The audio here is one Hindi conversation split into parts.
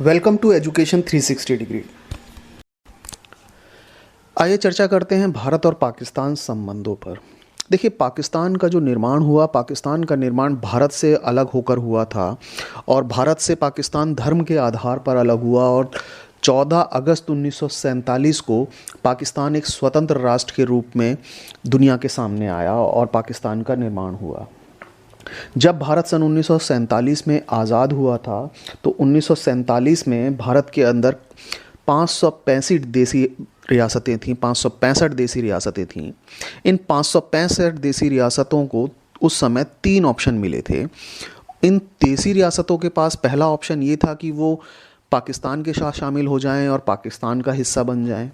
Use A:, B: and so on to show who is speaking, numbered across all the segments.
A: Welcome to education 360 degree. आइए चर्चा करते हैं भारत और पाकिस्तान संबंधों पर। देखिए, पाकिस्तान का जो निर्माण हुआ, पाकिस्तान का निर्माण भारत से अलग होकर हुआ था और भारत से पाकिस्तान धर्म के आधार पर अलग हुआ और 14 अगस्त 1947 को पाकिस्तान एक स्वतंत्र राष्ट्र के रूप में दुनिया के सामने आया और पाकिस्तान का निर्माण हुआ। जब भारत सन 1947 में आज़ाद हुआ था तो 1947 में भारत के अंदर 565 देसी रियासतें थीं, 565 देसी रियासतें थीं। इन 565 देसी रियासतों को उस समय 3 ऑप्शन मिले थे। इन देसी रियासतों के पास पहला ऑप्शन ये था कि वो पाकिस्तान के साथ शामिल हो जाएं और पाकिस्तान का हिस्सा बन जाएं।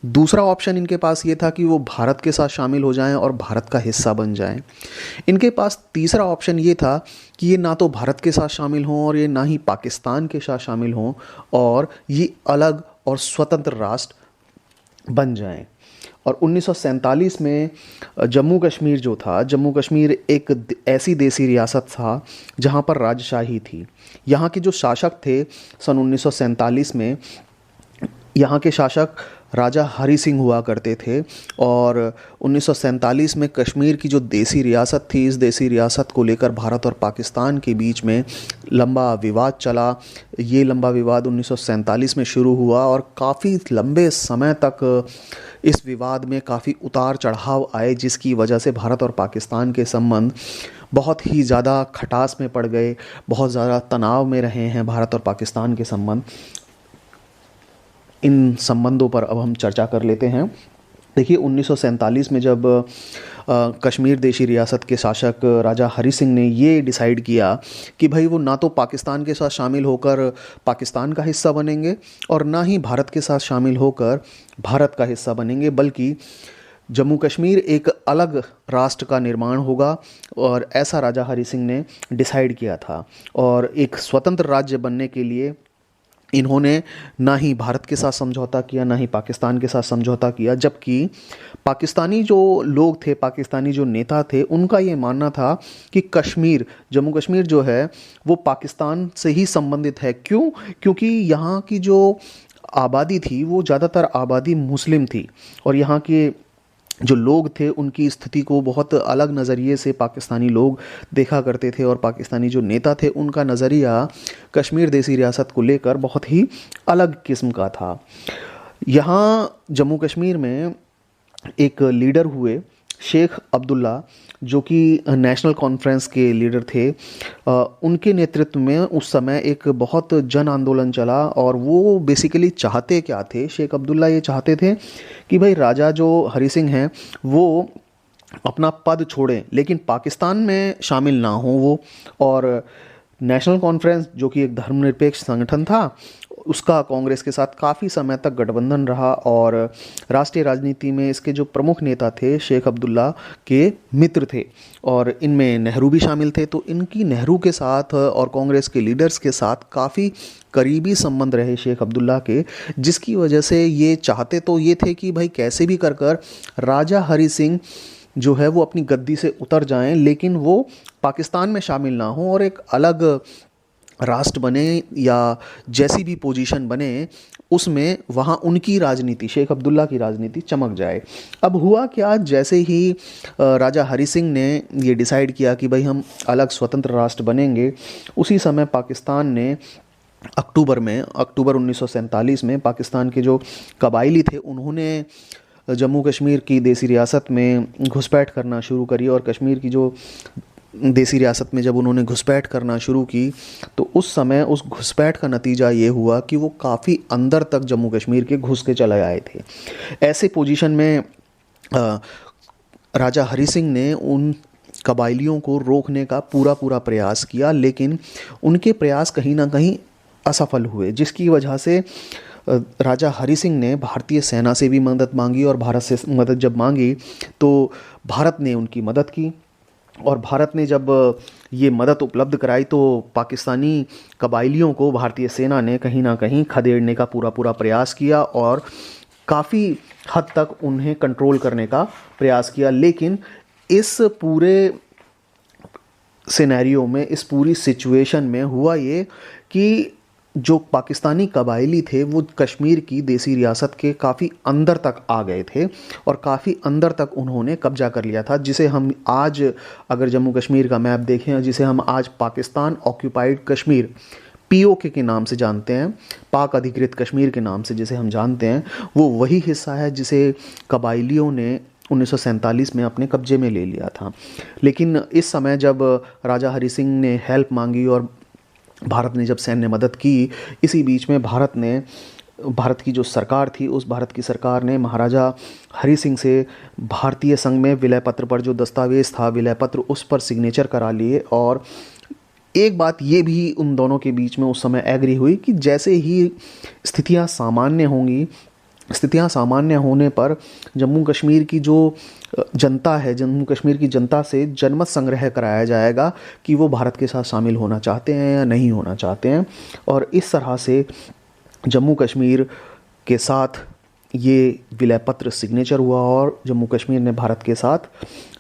A: दूसरा ऑप्शन इनके पास ये था कि वो भारत के साथ शामिल हो जाएं और भारत का हिस्सा बन जाएं। इनके पास तीसरा ऑप्शन ये था कि ये ना तो भारत के साथ शामिल हों और ये ना ही पाकिस्तान के साथ शामिल हों और ये अलग और स्वतंत्र राष्ट्र बन जाएं। और 1947 में जम्मू कश्मीर जो था, जम्मू कश्मीर एक ऐसी देसी रियासत था जहां पर राजशाही थी। यहाँ के जो शासक थे सन 1947 में, यहाँ के शासक राजा हरी सिंह हुआ करते थे और 1947 में कश्मीर की जो देसी रियासत थी, इस देसी रियासत को लेकर भारत और पाकिस्तान के बीच में लंबा विवाद चला। ये लंबा विवाद 1947 में शुरू हुआ और काफ़ी लंबे समय तक इस विवाद में काफ़ी उतार चढ़ाव आए, जिसकी वजह से भारत और पाकिस्तान के संबंध बहुत ही ज़्यादा खटास में पड़ गए, बहुत ज़्यादा तनाव में रहे हैं भारत और पाकिस्तान के संबंध। इन संबंधों पर अब हम चर्चा कर लेते हैं। देखिए, 1947 में जब कश्मीर देशी रियासत के शासक राजा हरी सिंह ने ये डिसाइड किया कि भाई वो ना तो पाकिस्तान के साथ शामिल होकर पाकिस्तान का हिस्सा बनेंगे और ना ही भारत के साथ शामिल होकर भारत का हिस्सा बनेंगे, बल्कि जम्मू कश्मीर एक अलग राष्ट्र का निर्माण होगा, और ऐसा राजा हरी सिंह ने डिसाइड किया था। और एक स्वतंत्र राज्य बनने के लिए इन्होंने ना ही भारत के साथ समझौता किया, ना ही पाकिस्तान के साथ समझौता किया, जबकि पाकिस्तानी जो लोग थे, पाकिस्तानी जो नेता थे, उनका ये मानना था कि कश्मीर, जम्मू कश्मीर जो है वो पाकिस्तान से ही संबंधित है। क्यों? क्योंकि यहाँ की जो आबादी थी वो ज़्यादातर आबादी मुस्लिम थी और यहाँ के जो लोग थे उनकी स्थिति को बहुत अलग नज़रिए से पाकिस्तानी लोग देखा करते थे और पाकिस्तानी जो नेता थे उनका नज़रिया कश्मीर देसी रियासत को लेकर बहुत ही अलग किस्म का था। यहाँ जम्मू कश्मीर में एक लीडर हुए शेख अब्दुल्ला, जो कि नेशनल कॉन्फ्रेंस के लीडर थे। उनके नेतृत्व में उस समय एक बहुत जन आंदोलन चला और वो बेसिकली चाहते क्या थे, शेख अब्दुल्ला ये चाहते थे कि भाई राजा जो हरी सिंह हैं वो अपना पद छोड़ें लेकिन पाकिस्तान में शामिल ना हों वो। और नेशनल कॉन्फ्रेंस, जो कि एक धर्मनिरपेक्ष संगठन था, उसका कांग्रेस के साथ काफ़ी समय तक गठबंधन रहा और राष्ट्रीय राजनीति में इसके जो प्रमुख नेता थे शेख अब्दुल्ला के मित्र थे और इनमें नेहरू भी शामिल थे। तो इनकी नेहरू के साथ और कांग्रेस के लीडर्स के साथ काफ़ी करीबी संबंध रहे शेख अब्दुल्ला के, जिसकी वजह से ये चाहते तो ये थे कि भाई कैसे भी कर कर राजा हरी सिंह जो है वो अपनी गद्दी से उतर जाएं, लेकिन वो पाकिस्तान में शामिल ना हों और एक अलग राष्ट्र बने या जैसी भी पोजीशन बने उसमें वहाँ उनकी राजनीति, शेख अब्दुल्ला की राजनीति चमक जाए। अब हुआ क्या, जैसे ही राजा हरी सिंह ने ये डिसाइड किया कि भाई हम अलग स्वतंत्र राष्ट्र बनेंगे, उसी समय पाकिस्तान ने अक्टूबर 1947 में पाकिस्तान के जो कबायली थे उन्होंने जम्मू कश्मीर की देसी रियासत में घुसपैठ करना शुरू करी। और कश्मीर की जो देसी रियासत में जब उन्होंने घुसपैठ करना शुरू की तो उस समय उस घुसपैठ का नतीजा ये हुआ कि वो काफ़ी अंदर तक जम्मू कश्मीर के घुस के चले आए थे। ऐसे पोजीशन में राजा हरी सिंह ने उन कबायलियों को रोकने का पूरा प्रयास किया, लेकिन उनके प्रयास कहीं ना कहीं असफल हुए, जिसकी वजह से राजा हरी सिंह ने भारतीय सेना से भी मदद मांगी और भारत से मदद जब मांगी तो भारत ने उनकी मदद की। और भारत ने जब ये मदद उपलब्ध कराई तो पाकिस्तानी कबायलियों को भारतीय सेना ने कहीं ना कहीं खदेड़ने का पूरा प्रयास किया और काफ़ी हद तक उन्हें कंट्रोल करने का प्रयास किया। लेकिन इस पूरे सिनेरियो में, इस पूरी सिचुएशन में हुआ ये कि जो पाकिस्तानी कबायली थे वो कश्मीर की देसी रियासत के काफ़ी अंदर तक आ गए थे और काफ़ी अंदर तक उन्होंने कब्जा कर लिया था, जिसे हम आज अगर जम्मू कश्मीर का मैप देखें, जिसे हम आज पाकिस्तान ऑक्यूपाइड कश्मीर पीओके के नाम से जानते हैं, पाक अधिकृत कश्मीर के नाम से जिसे हम जानते हैं, वो वही हिस्सा है जिसे कबायलियों ने 1947 में अपने कब्जे में ले लिया था। लेकिन इस समय जब राजा हरि सिंह ने हेल्प मांगी और भारत ने जब सैन्य मदद की, इसी बीच में भारत की जो सरकार थी, उस भारत की सरकार ने महाराजा हरि सिंह से भारतीय संघ में विलय पत्र पर जो दस्तावेज़ था, विलय पत्र, उस पर सिग्नेचर करा लिए। और एक बात ये भी उन दोनों के बीच में उस समय एग्री हुई कि जैसे ही स्थितियां सामान्य होंगी, स्थितियां सामान्य होने पर जम्मू कश्मीर की जो जनता है, जम्मू कश्मीर की जनता से जनमत संग्रह कराया जाएगा कि वो भारत के साथ शामिल होना चाहते हैं या नहीं होना चाहते हैं। और इस तरह से जम्मू कश्मीर के साथ ये विलय पत्र सिग्नेचर हुआ और जम्मू कश्मीर ने भारत के साथ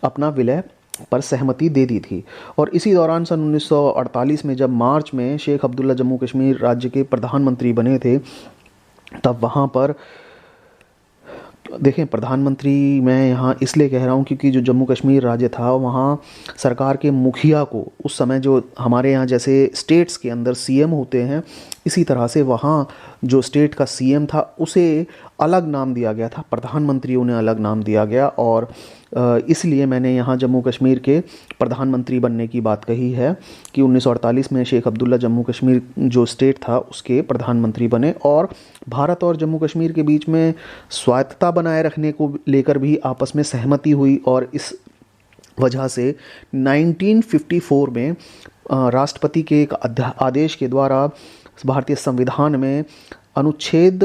A: अपना विलय पर सहमति दे दी थी। और इसी दौरान सन 1948 में जब मार्च में शेख अब्दुल्ला जम्मू कश्मीर राज्य के प्रधानमंत्री बने थे, तब वहाँ पर देखें, प्रधानमंत्री मैं यहाँ इसलिए कह रहा हूँ क्योंकि जो जम्मू कश्मीर राज्य था, वहाँ सरकार के मुखिया को उस समय जो हमारे यहाँ जैसे स्टेट्स के अंदर सीएम होते हैं, इसी तरह से वहाँ जो स्टेट का सीएम था उसे अलग नाम दिया गया था, प्रधानमंत्री उन्हें अलग नाम दिया गया। और इसलिए मैंने यहाँ जम्मू कश्मीर के प्रधानमंत्री बनने की बात कही है कि 1948 में शेख अब्दुल्ला जम्मू कश्मीर जो स्टेट था उसके प्रधानमंत्री बने। और भारत और जम्मू कश्मीर के बीच में स्वायत्तता बनाए रखने को लेकर भी आपस में सहमति हुई और इस वजह से 1954 में राष्ट्रपति के एक आदेश के द्वारा भारतीय संविधान में अनुच्छेद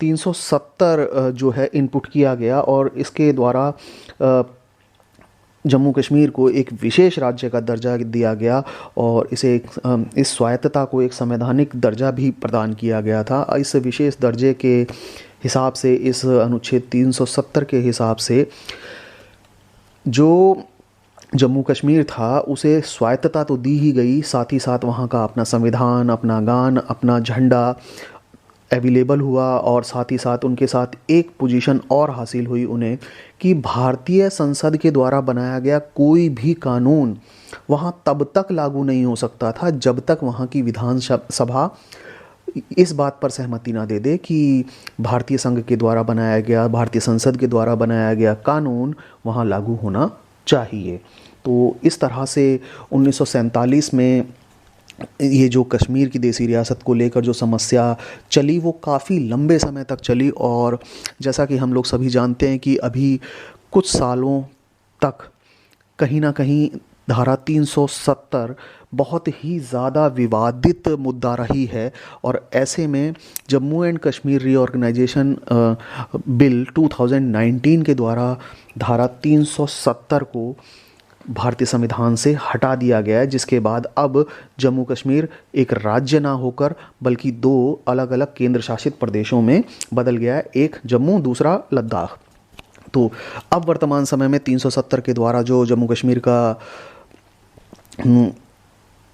A: 370 जो है इनपुट किया गया और इसके द्वारा जम्मू कश्मीर को एक विशेष राज्य का दर्जा दिया गया और इस स्वायत्तता को एक संवैधानिक दर्जा भी प्रदान किया गया था। इस विशेष दर्जे के हिसाब से, इस अनुच्छेद 370 के हिसाब से जो जम्मू कश्मीर था उसे स्वायत्तता तो दी ही गई, साथ ही साथ वहाँ का अपना संविधान, अपना गान, अपना झंडा अवेलेबल हुआ और साथ ही साथ उनके साथ एक पोजीशन और हासिल हुई उन्हें कि भारतीय संसद के द्वारा बनाया गया कोई भी कानून वहाँ तब तक लागू नहीं हो सकता था जब तक वहाँ की विधानसभा इस बात पर सहमति ना दे दे कि भारतीय संघ के द्वारा बनाया गया, भारतीय संसद के द्वारा बनाया गया कानून वहाँ लागू होना चाहिए। तो इस तरह से 1947 में ये जो कश्मीर की देसी रियासत को लेकर जो समस्या चली वो काफ़ी लंबे समय तक चली और जैसा कि हम लोग सभी जानते हैं कि अभी कुछ सालों तक कहीं ना कहीं धारा 370 बहुत ही ज़्यादा विवादित मुद्दा रही है। और ऐसे में Jammu and Kashmir reorganisation bill 2019 के द्वारा धारा 370 को भारतीय संविधान से हटा दिया गया है, जिसके बाद अब जम्मू कश्मीर एक राज्य ना होकर बल्कि दो अलग अलग केंद्र शासित प्रदेशों में बदल गया है, एक जम्मू, दूसरा लद्दाख। तो अब वर्तमान समय में 370 के द्वारा जो जम्मू कश्मीर का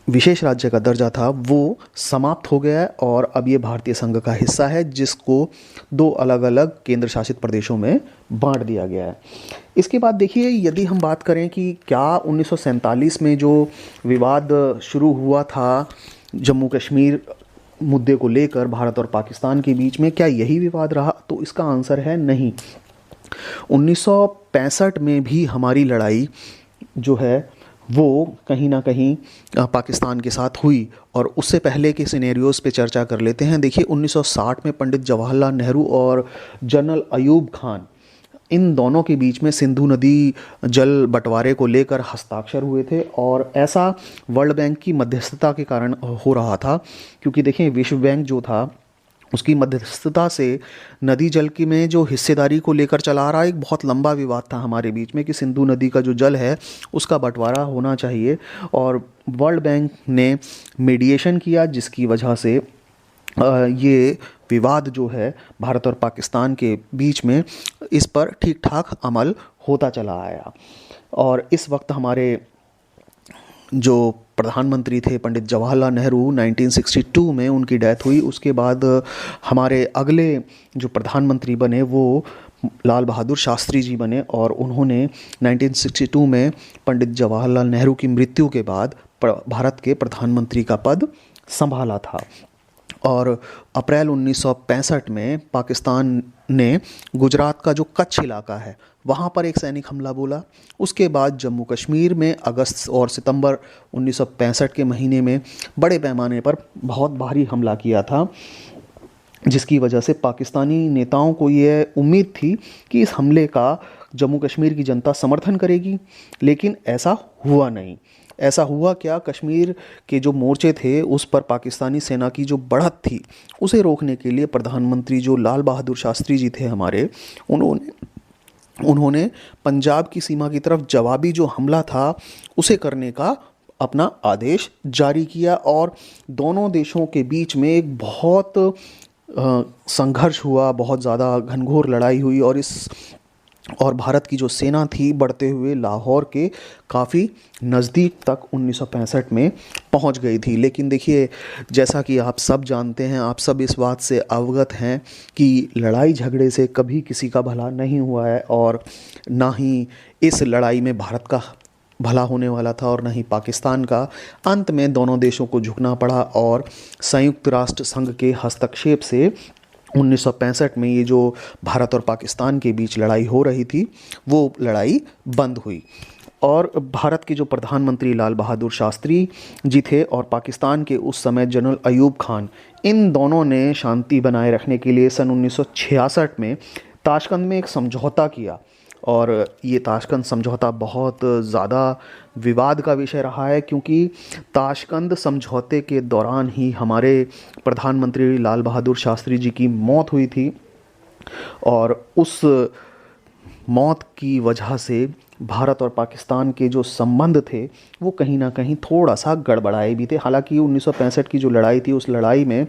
A: विशेष राज्य का दर्जा था वो समाप्त हो गया है और अब ये भारतीय संघ का हिस्सा है, जिसको दो अलग अलग केंद्र शासित प्रदेशों में बांट दिया गया है। इसके बाद देखिए, यदि हम बात करें कि क्या 1947 में जो विवाद शुरू हुआ था जम्मू कश्मीर मुद्दे को लेकर भारत और पाकिस्तान के बीच में, क्या यही विवाद रहा, तो इसका आंसर है नहीं। 1965 में भी हमारी लड़ाई जो है वो कहीं ना कहीं पाकिस्तान के साथ हुई और उससे पहले के सिनेरियोज़ पे चर्चा कर लेते हैं। देखिए, 1960 में पंडित जवाहरलाल नेहरू और जनरल अयूब खान, इन दोनों के बीच में सिंधु नदी जल बंटवारे को लेकर हस्ताक्षर हुए थे और ऐसा वर्ल्ड बैंक की मध्यस्थता के कारण हो रहा था, क्योंकि देखें विश्व बैंक जो था उसकी मध्यस्थता से नदी जल की में जो हिस्सेदारी को लेकर चला रहा एक बहुत लंबा विवाद था हमारे बीच में कि सिंधु नदी का जो जल है उसका बंटवारा होना चाहिए। और वर्ल्ड बैंक ने मीडिएशन किया, जिसकी वजह से ये विवाद जो है भारत और पाकिस्तान के बीच में इस पर ठीक ठाक अमल होता चला आया। और इस वक्त हमारे जो प्रधानमंत्री थे पंडित जवाहरलाल नेहरू, 1962 में उनकी डेथ हुई। उसके बाद हमारे अगले जो प्रधानमंत्री बने वो लाल बहादुर शास्त्री जी बने, और उन्होंने 1962 में पंडित जवाहरलाल नेहरू की मृत्यु के बाद भारत के प्रधानमंत्री का पद संभाला था। और अप्रैल 1965 में पाकिस्तान ने गुजरात का जो कच्छ इलाका है वहाँ पर एक सैनिक हमला बोला। उसके बाद जम्मू कश्मीर में अगस्त और सितंबर 1965 के महीने में बड़े पैमाने पर बहुत भारी हमला किया था, जिसकी वजह से पाकिस्तानी नेताओं को ये उम्मीद थी कि इस हमले का जम्मू कश्मीर की जनता समर्थन करेगी, लेकिन ऐसा हुआ नहीं। ऐसा हुआ क्या, कश्मीर के जो मोर्चे थे उस पर पाकिस्तानी सेना की जो बढ़त थी उसे रोकने के लिए प्रधानमंत्री जो लाल बहादुर शास्त्री जी थे हमारे, उन्होंने पंजाब की सीमा की तरफ जवाबी जो हमला था उसे करने का अपना आदेश जारी किया। और दोनों देशों के बीच में एक बहुत संघर्ष हुआ, बहुत ज़्यादा घनघोर लड़ाई हुई, और भारत की जो सेना थी बढ़ते हुए लाहौर के काफ़ी नज़दीक तक 1965 में पहुंच गई थी। लेकिन देखिए, जैसा कि आप सब जानते हैं, आप सब इस बात से अवगत हैं कि लड़ाई झगड़े से कभी किसी का भला नहीं हुआ है, और ना ही इस लड़ाई में भारत का भला होने वाला था और ना ही पाकिस्तान का। अंत में दोनों देशों को झुकना पड़ा, और संयुक्त राष्ट्र संघ के हस्तक्षेप से 1965 में ये जो भारत और पाकिस्तान के बीच लड़ाई हो रही थी वो लड़ाई बंद हुई। और भारत के जो प्रधानमंत्री लाल बहादुर शास्त्री जी थे और पाकिस्तान के उस समय जनरल अयूब खान, इन दोनों ने शांति बनाए रखने के लिए सन 1966 में ताशकंद में एक समझौता किया। और ये ताशकंद समझौता बहुत ज़्यादा विवाद का विषय रहा है, क्योंकि ताशकंद समझौते के दौरान ही हमारे प्रधानमंत्री लाल बहादुर शास्त्री जी की मौत हुई थी, और उस मौत की वजह से भारत और पाकिस्तान के जो संबंध थे वो कहीं ना कहीं थोड़ा सा गड़बड़ाए भी थे। हालांकि 1965 की जो लड़ाई थी उस लड़ाई में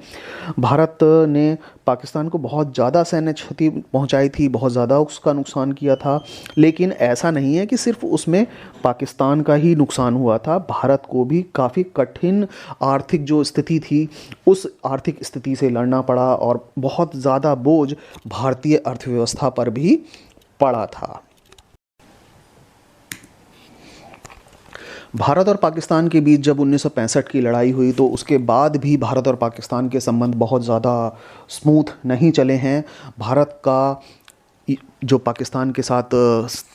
A: भारत ने पाकिस्तान को बहुत ज़्यादा सैन्य क्षति पहुंचाई थी, बहुत ज़्यादा उसका नुकसान किया था। लेकिन ऐसा नहीं है कि सिर्फ उसमें पाकिस्तान का ही नुकसान हुआ था, भारत को भी काफ़ी कठिन आर्थिक जो स्थिति थी उस आर्थिक स्थिति से लड़ना पड़ा, और बहुत ज़्यादा बोझ भारतीय अर्थव्यवस्था पर भी पड़ा था। भारत और पाकिस्तान के बीच जब 1965 की लड़ाई हुई तो उसके बाद भी भारत और पाकिस्तान के संबंध बहुत ज़्यादा स्मूथ नहीं चले हैं। भारत का जो पाकिस्तान के साथ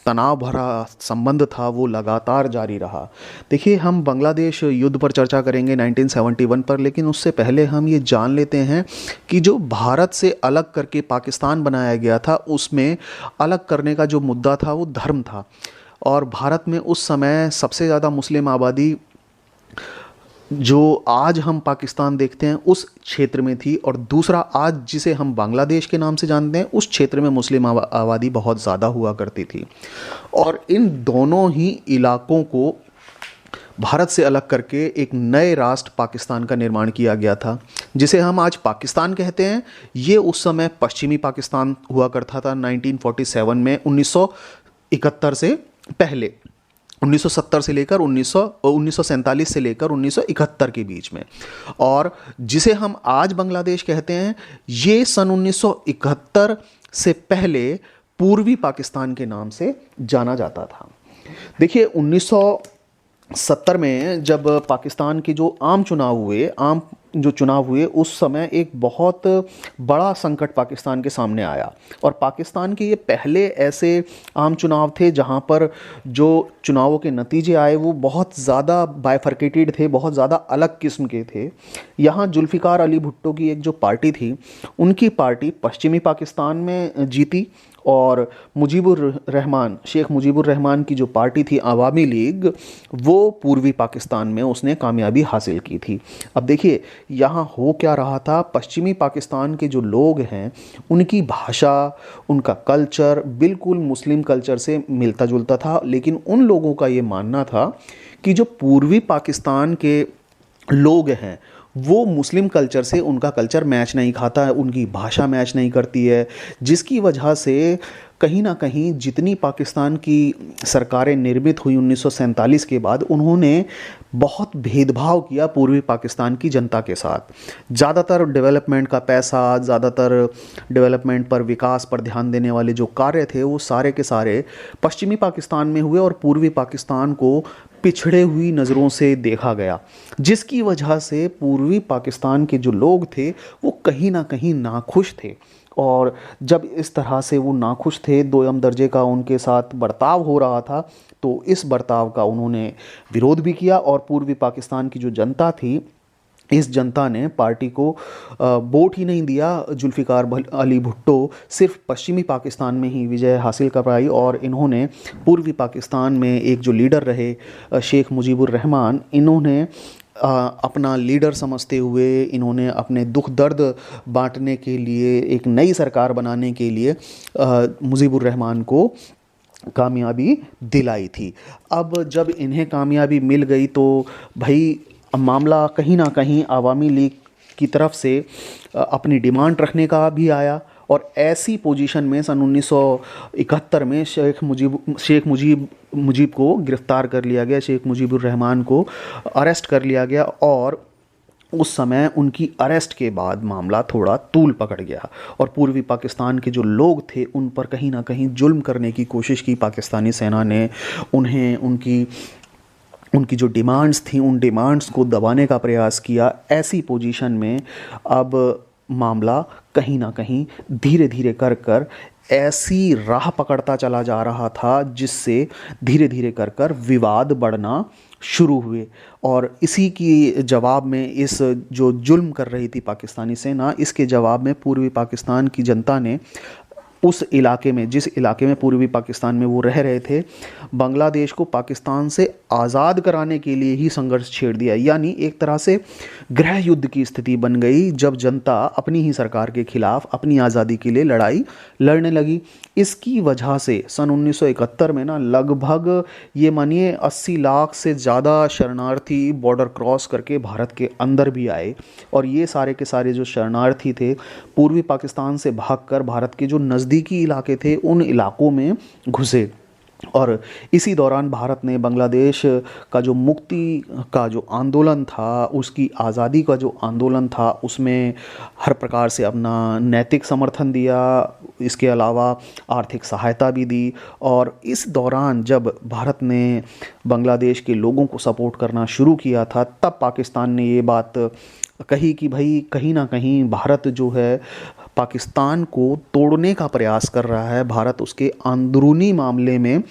A: तनाव भरा संबंध था वो लगातार जारी रहा। देखिए, हम बांग्लादेश युद्ध पर चर्चा करेंगे 1971 पर, लेकिन उससे पहले हम ये जान लेते हैं कि जो भारत से अलग करके पाकिस्तान बनाया गया था उसमें अलग करने का जो मुद्दा था वो धर्म था। और भारत में उस समय सबसे ज़्यादा मुस्लिम आबादी जो आज हम पाकिस्तान देखते हैं उस क्षेत्र में थी, और दूसरा आज जिसे हम बांग्लादेश के नाम से जानते हैं उस क्षेत्र में मुस्लिम आबादी बहुत ज़्यादा हुआ करती थी। और इन दोनों ही इलाकों को भारत से अलग करके एक नए राष्ट्र पाकिस्तान का निर्माण किया गया था, जिसे हम आज पाकिस्तान कहते हैं। ये उस समय पश्चिमी पाकिस्तान हुआ करता था 1947 में, 1971 से पहले, 1970 से लेकर 1947 से लेकर 1971 के बीच में। और जिसे हम आज बांग्लादेश कहते हैं ये सन 1971 से पहले पूर्वी पाकिस्तान के नाम से जाना जाता था। देखिए, 1970 में जब पाकिस्तान के जो आम चुनाव हुए उस समय एक बहुत बड़ा संकट पाकिस्तान के सामने आया, और पाकिस्तान के ये पहले ऐसे आम चुनाव थे जहां पर जो चुनावों के नतीजे आए वो बहुत ज़्यादा बाइफरकेटेड थे, बहुत ज़्यादा अलग किस्म के थे। यहाँ जुल्फ़िकार अली भुट्टो की एक जो पार्टी थी उनकी पार्टी पश्चिमी पाकिस्तान में जीती, और शेख मुजीबुर रहमान की जो पार्टी थी अवामी लीग, वो पूर्वी पाकिस्तान में उसने कामयाबी हासिल की थी। अब देखिए, यहाँ हो क्या रहा था, पश्चिमी पाकिस्तान के जो लोग हैं उनकी भाषा, उनका कल्चर बिल्कुल मुस्लिम कल्चर से मिलता जुलता था, लेकिन उन लोगों का ये मानना था कि जो पूर्वी पाकिस्तान के लोग हैं वो मुस्लिम कल्चर से उनका कल्चर मैच नहीं खाता है, उनकी भाषा मैच नहीं करती है, जिसकी वजह से कहीं ना कहीं जितनी पाकिस्तान की सरकारें निर्मित हुई 1947 के बाद, उन्होंने बहुत भेदभाव किया पूर्वी पाकिस्तान की जनता के साथ। ज़्यादातर डेवलपमेंट का पैसा, ज़्यादातर डेवलपमेंट पर, विकास पर ध्यान देने वाले जो कार्य थे वो सारे के सारे पश्चिमी पाकिस्तान में हुए और पूर्वी पाकिस्तान को पिछड़े हुई नज़रों से देखा गया, जिसकी वजह से पूर्वी पाकिस्तान के जो लोग थे वो कहीं ना कहीं नाखुश थे। और जब इस तरह से वो नाखुश थे, दोयम दर्जे का उनके साथ बर्ताव हो रहा था, तो इस बर्ताव का उन्होंने विरोध भी किया। और पूर्वी पाकिस्तान की जो जनता थी, इस जनता ने पार्टी को वोट ही नहीं दिया। जुल्फ़िकार अली भुट्टो सिर्फ पश्चिमी पाकिस्तान में ही विजय हासिल कर पाई और इन्होंने पूर्वी पाकिस्तान में एक जो लीडर रहे शेख मुजीबुर रहमान, इन्होंने अपना लीडर समझते हुए, इन्होंने अपने दुख दर्द बांटने के लिए, एक नई सरकार बनाने के लिए मुजीबुर रहमान को कामयाबी दिलाई थी। अब जब इन्हें कामयाबी मिल गई तो भाई मामला कहीं ना कहीं अवामी लीग की तरफ से अपनी डिमांड रखने का भी आया। और ऐसी पोजीशन में सन 1971 में शेख मुजीब को गिरफ्तार कर लिया गया, शेख मुजीबुर रहमान को अरेस्ट कर लिया गया। और उस समय उनकी अरेस्ट के बाद मामला थोड़ा तूल पकड़ गया और पूर्वी पाकिस्तान के जो लोग थे उन पर कहीं ना कहीं जुल्म करने की कोशिश की पाकिस्तानी सेना ने। उन्हें उनकी जो डिमांड्स थी, उन डिमांड्स को दबाने का प्रयास किया। ऐसी पोजीशन में अब मामला कहीं ना कहीं धीरे धीरे कर ऐसी राह पकड़ता चला जा रहा था जिससे धीरे धीरे कर विवाद बढ़ना शुरू हुए। और इसी की जवाब में, इस जो जुल्म कर रही थी पाकिस्तानी सेना, इसके जवाब में पूर्वी पाकिस्तान की जनता ने उस इलाके में, जिस इलाके में पूर्वी पाकिस्तान में वो रह रहे थे, बांग्लादेश को पाकिस्तान से आज़ाद कराने के लिए ही संघर्ष छेड़ दिया। यानी एक तरह से गृह युद्ध की स्थिति बन गई जब जनता अपनी ही सरकार के खिलाफ अपनी आज़ादी के लिए लड़ाई लड़ने लगी। इसकी वजह से सन 1971 में ना लगभग ये मानिए 80 लाख से ज़्यादा शरणार्थी बॉर्डर क्रॉस करके भारत के अंदर भी आए। और ये सारे के सारे जो शरणार्थी थे पूर्वी पाकिस्तान से भागकर भारत के जो नज़दीकी इलाके थे उन इलाकों में घुसे। और इसी दौरान भारत ने बांग्लादेश का जो मुक्ति का जो आंदोलन था, उसकी आज़ादी का जो आंदोलन था, उसमें हर प्रकार से अपना नैतिक समर्थन दिया। इसके अलावा आर्थिक सहायता भी दी। और इस दौरान जब भारत ने बांग्लादेश के लोगों को सपोर्ट करना शुरू किया था, तब पाकिस्तान ने ये बात कही कि भाई कहीं ना कहीं भारत जो है पाकिस्तान को तोड़ने का प्रयास कर रहा है, भारत उसके अंदरूनी मामले में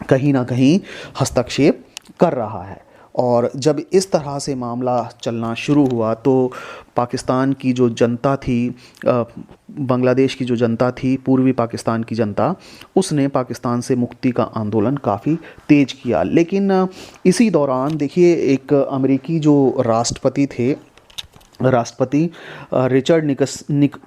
A: कहीं ना कहीं हस्तक्षेप कर रहा है। और जब इस तरह से मामला चलना शुरू हुआ तो पाकिस्तान की जो जनता थी, बांग्लादेश की जो जनता थी, पूर्वी पाकिस्तान की जनता, उसने पाकिस्तान से मुक्ति का आंदोलन काफ़ी तेज किया। लेकिन इसी दौरान देखिए एक अमेरिकी जो राष्ट्रपति थे, राष्ट्रपति रिचर्ड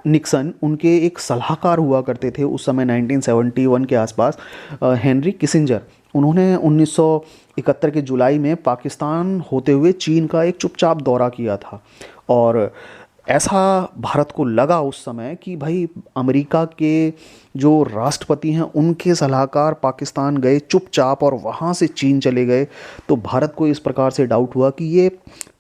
A: निक्सन, उनके एक सलाहकार हुआ करते थे उस समय 1971 के आसपास, हेनरी किसिंजर। उन्होंने 1971 के जुलाई में पाकिस्तान होते हुए चीन का एक चुपचाप दौरा किया था। और ऐसा भारत को लगा उस समय कि भाई अमेरिका के जो राष्ट्रपति हैं उनके सलाहकार पाकिस्तान गए चुपचाप और वहाँ से चीन चले गए। तो भारत को इस प्रकार से डाउट हुआ कि ये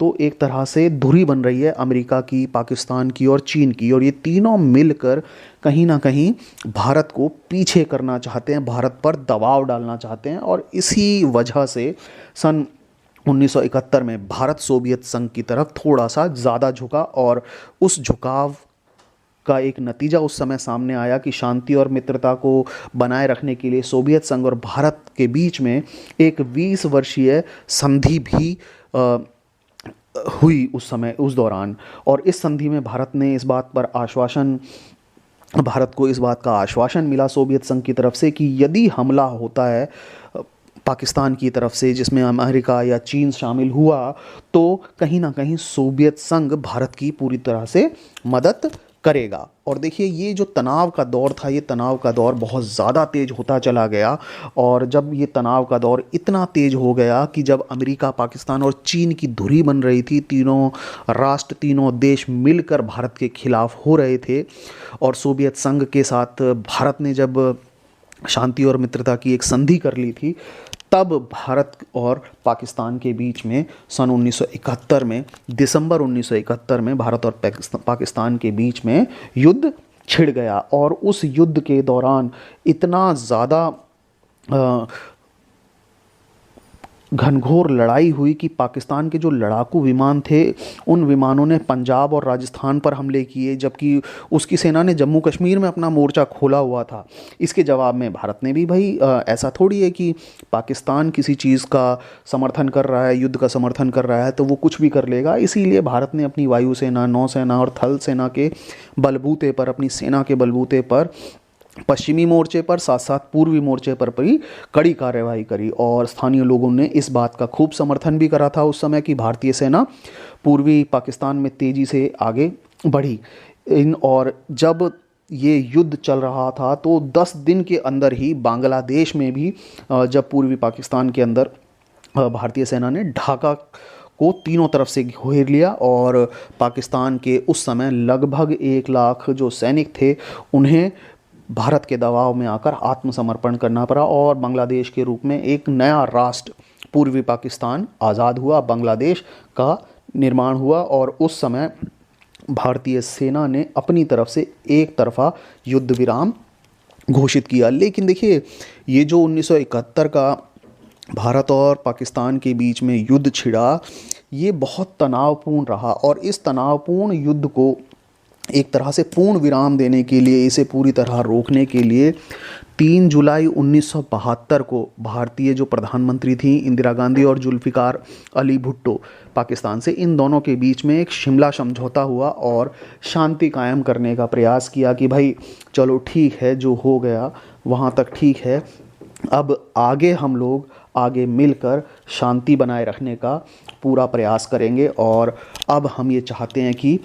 A: तो एक तरह से धुरी बन रही है अमेरिका की, पाकिस्तान की और चीन की, और ये तीनों मिलकर कहीं ना कहीं भारत को पीछे करना चाहते हैं, भारत पर दबाव डालना चाहते हैं। और इसी वजह से सन 1971 में भारत सोवियत संघ की तरफ थोड़ा सा ज़्यादा झुका। और उस झुकाव का एक नतीजा उस समय सामने आया कि शांति और मित्रता को बनाए रखने के लिए सोवियत संघ और भारत के बीच में एक 20 वर्षीय संधि भी हुई उस समय, उस दौरान। और इस संधि में भारत को इस बात का आश्वासन मिला सोवियत संघ की तरफ से कि यदि हमला होता है पाकिस्तान की तरफ से जिसमें अमेरिका या चीन शामिल हुआ, तो कहीं ना कहीं सोवियत संघ भारत की पूरी तरह से मदद करेगा। और देखिए ये जो तनाव का दौर था, ये तनाव का दौर बहुत ज़्यादा तेज़ होता चला गया। और जब ये तनाव का दौर इतना तेज़ हो गया कि जब अमेरिका, पाकिस्तान और चीन की धुरी बन रही थी, तीनों राष्ट्र, तीनों देश मिलकर भारत के खिलाफ हो रहे थे, और सोवियत संघ के साथ भारत ने जब शांति और मित्रता की एक संधि कर ली थी, तब भारत और पाकिस्तान के बीच में सन 1971 में, दिसंबर 1971 में भारत और पाकिस्तान के बीच में युद्ध छिड़ गया। और उस युद्ध के दौरान इतना ज़्यादा घनघोर लड़ाई हुई कि पाकिस्तान के जो लड़ाकू विमान थे उन विमानों ने पंजाब और राजस्थान पर हमले किए, जबकि उसकी सेना ने जम्मू कश्मीर में अपना मोर्चा खोला हुआ था। इसके जवाब में भारत ने भी, भाई ऐसा थोड़ी है कि पाकिस्तान किसी चीज़ का समर्थन कर रहा है, युद्ध का समर्थन कर रहा है तो वो कुछ भी कर लेगा। इसीलिए भारत ने अपनी वायुसेना, नौसेना और थल सेना के बलबूते पर, अपनी सेना के बलबूते पर पश्चिमी मोर्चे पर, साथ साथ पूर्वी मोर्चे पर भी कड़ी कार्यवाही करी। और स्थानीय लोगों ने इस बात का खूब समर्थन भी करा था उस समय कि भारतीय सेना पूर्वी पाकिस्तान में तेज़ी से आगे बढ़ी। और जब ये युद्ध चल रहा था तो 10 दिन के अंदर ही बांग्लादेश में भी जब पूर्वी पाकिस्तान के अंदर भारतीय सेना ने ढाका को तीनों तरफ से घेर लिया और पाकिस्तान के उस समय लगभग 1 लाख जो सैनिक थे उन्हें भारत के दबाव में आकर आत्मसमर्पण करना पड़ा और बांग्लादेश के रूप में एक नया राष्ट्र पूर्वी पाकिस्तान आज़ाद हुआ, बांग्लादेश का निर्माण हुआ। और उस समय भारतीय सेना ने अपनी तरफ से एक तरफा युद्ध विराम घोषित किया। लेकिन देखिए, ये जो 1971 का भारत और पाकिस्तान के बीच में युद्ध छिड़ा, ये बहुत तनावपूर्ण रहा। और इस तनावपूर्ण युद्ध को एक तरह से पूर्ण विराम देने के लिए, इसे पूरी तरह रोकने के लिए 3 जुलाई 1972 को भारतीय जो प्रधानमंत्री थी इंदिरा गांधी और जुल्फ़िकार अली भुट्टो पाकिस्तान से, इन दोनों के बीच में एक शिमला समझौता हुआ और शांति कायम करने का प्रयास किया कि भाई चलो ठीक है, जो हो गया वहाँ तक ठीक है, अब आगे हम लोग आगे मिलकर शांति बनाए रखने का पूरा प्रयास करेंगे। और अब हम ये चाहते हैं कि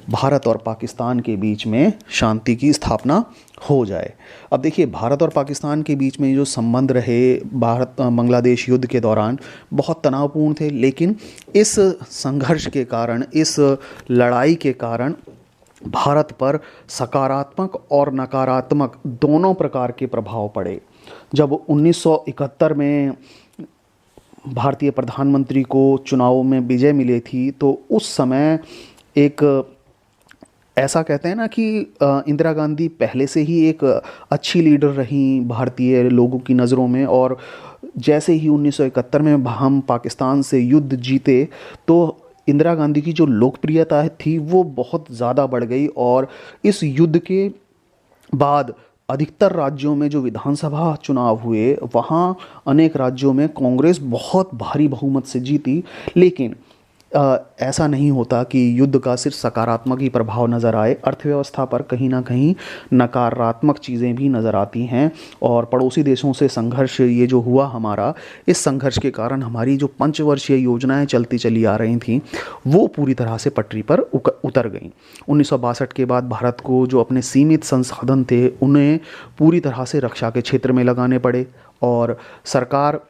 A: भारत और पाकिस्तान के बीच में शांति की स्थापना हो जाए। अब देखिए, भारत और पाकिस्तान के बीच में जो संबंध रहे भारत बांग्लादेश युद्ध के दौरान बहुत तनावपूर्ण थे। लेकिन इस संघर्ष के कारण, इस लड़ाई के कारण भारत पर सकारात्मक और नकारात्मक दोनों प्रकार के प्रभाव पड़े। जब 1971 में भारतीय प्रधानमंत्री को चुनावों में विजय मिली थी तो उस समय एक ऐसा कहते हैं ना कि इंदिरा गांधी पहले से ही एक अच्छी लीडर रही भारतीय लोगों की नज़रों में। और जैसे ही 1971 में हम पाकिस्तान से युद्ध जीते तो इंदिरा गांधी की जो लोकप्रियता थी वो बहुत ज़्यादा बढ़ गई। और इस युद्ध के बाद अधिकतर राज्यों में जो विधानसभा चुनाव हुए वहाँ अनेक राज्यों में कांग्रेस बहुत भारी बहुमत से जीती। लेकिन ऐसा नहीं होता कि युद्ध का सिर्फ सकारात्मक ही प्रभाव नज़र आए, अर्थव्यवस्था पर कहीं ना कहीं नकारात्मक चीज़ें भी नज़र आती हैं। और पड़ोसी देशों से संघर्ष ये जो हुआ हमारा, इस संघर्ष के कारण हमारी जो पंचवर्षीय योजनाएं चलती चली आ रही थीं वो पूरी तरह से पटरी पर उतर गईं। 1962 के बाद भारत को जो अपने सीमित संसाधन थे उन्हें पूरी तरह से रक्षा के क्षेत्र में लगाने पड़े और सरकार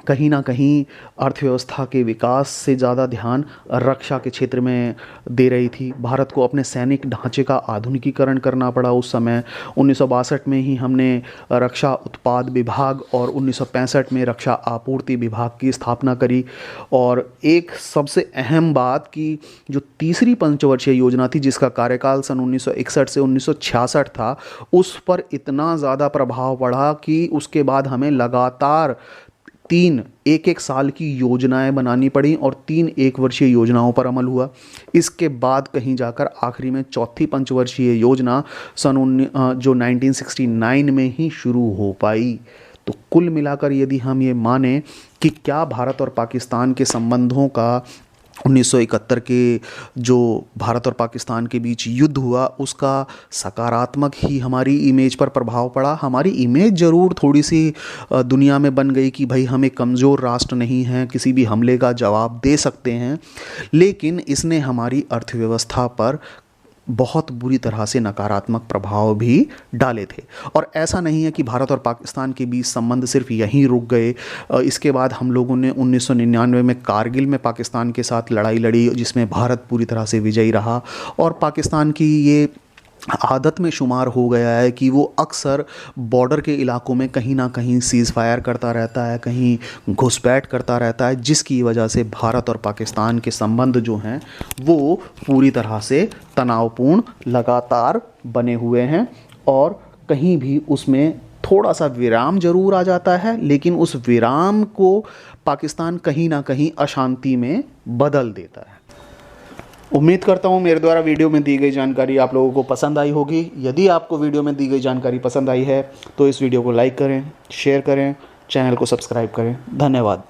A: कहीं ना कहीं अर्थव्यवस्था के विकास से ज़्यादा ध्यान रक्षा के क्षेत्र में दे रही थी। भारत को अपने सैनिक ढांचे का आधुनिकीकरण करना पड़ा उस समय। 1962 में ही हमने रक्षा उत्पाद विभाग और 1965 में रक्षा आपूर्ति विभाग की स्थापना करी। और एक सबसे अहम बात कि जो तीसरी पंचवर्षीय योजना थी जिसका कार्यकाल सन 1961 से 1966 था, उस पर इतना ज़्यादा प्रभाव पड़ा कि उसके बाद हमें लगातार 3 एक साल की योजनाएं बनानी पड़ी और 3 एक वर्षीय योजनाओं पर अमल हुआ। इसके बाद कहीं जाकर आखिरी में चौथी पंचवर्षीय योजना जो 1969 में ही शुरू हो पाई। तो कुल मिलाकर यदि हम ये माने कि क्या भारत और पाकिस्तान के संबंधों का 1971 के जो भारत और पाकिस्तान के बीच युद्ध हुआ उसका सकारात्मक ही हमारी इमेज पर प्रभाव पड़ा। हमारी इमेज ज़रूर थोड़ी सी दुनिया में बन गई कि भाई हम एक कमज़ोर राष्ट्र नहीं हैं, किसी भी हमले का जवाब दे सकते हैं। लेकिन इसने हमारी अर्थव्यवस्था पर बहुत बुरी तरह से नकारात्मक प्रभाव भी डाले थे। और ऐसा नहीं है कि भारत और पाकिस्तान के बीच संबंध सिर्फ यहीं रुक गए। इसके बाद हम लोगों ने 1999 में कारगिल में पाकिस्तान के साथ लड़ाई लड़ी जिसमें भारत पूरी तरह से विजयी रहा। और पाकिस्तान की ये आदत में शुमार हो गया है कि वो अक्सर बॉर्डर के इलाकों में कहीं ना कहीं सीज़ फायर करता रहता है, कहीं घुसपैठ करता रहता है, जिसकी वजह से भारत और पाकिस्तान के संबंध जो हैं वो पूरी तरह से तनावपूर्ण लगातार बने हुए हैं। और कहीं भी उसमें थोड़ा सा विराम जरूर आ जाता है, लेकिन उस विराम को पाकिस्तान कहीं ना कहीं अशांति में बदल देता है। उम्मीद करता हूँ मेरे द्वारा वीडियो में दी गई जानकारी आप लोगों को पसंद आई होगी। यदि आपको वीडियो में दी गई जानकारी पसंद आई है तो इस वीडियो को लाइक करें, शेयर करें, चैनल को सब्सक्राइब करें। धन्यवाद।